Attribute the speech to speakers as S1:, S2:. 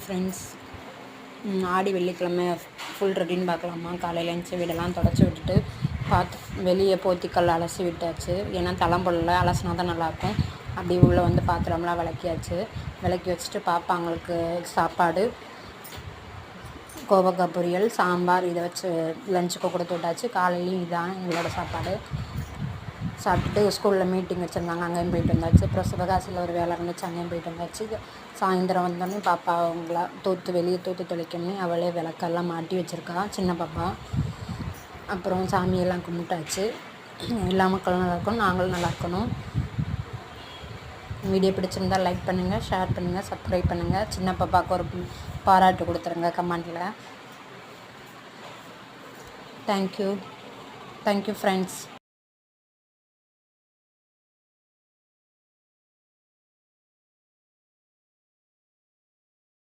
S1: Friends, ஆடி வெள்ளிக்கிழமை full routine பார்க்கலாமா? காலையில் எழுந்துச்சி வீடெல்லாம் தொடச்சி விட்டுட்டு வெளியே போத்திக்கல் அலசி விட்டாச்சு. ஏன்னா தளம்பொழில் அலசினா தான் நல்லாயிருக்கும். அப்படி உள்ளே வந்து பாத்திரம்லாம் விளக்கி வச்சுட்டு பாப்பாங்களுக்கு சாப்பாடு, கோவக்காய் பொரியல், சாம்பார் இதை வச்சு லஞ்சுக்கு கொடுத்து விட்டாச்சு. காலையிலையும் இதான் எங்களோட சாப்பாடு. சாப்பிட்டுட்டு ஸ்கூலில் மீட்டிங் வச்சுருந்தாங்க, அங்கேயும் போயிட்டு வந்தாச்சு. அப்புறம் சிவகாசியில் ஒரு வேலை இருந்துச்சு, அங்கேயும் போயிட்டு வந்தாச்சு. சாயந்தரம் வந்தோடனே பாப்பா அவங்கள வெளியே தூத்து தொலைக்கணும்னு அவளே விளக்கெல்லாம் மாட்டி வச்சுருக்கா, சின்ன பாப்பா. அப்புறம் சாமியெல்லாம் கும்பிட்டாச்சு. எல்லா மக்களும் நல்லா இருக்கணும், நாங்களும் நல்லா இருக்கணும். வீடியோ பிடிச்சிருந்தால் லைக் பண்ணுங்கள், ஷேர் பண்ணுங்கள், சப்ஸ்கிரைப் பண்ணுங்கள். சின்ன பாப்பாவுக்கு ஒரு பாராட்டு கொடுத்துருங்க கமெண்டில். Thank you friends.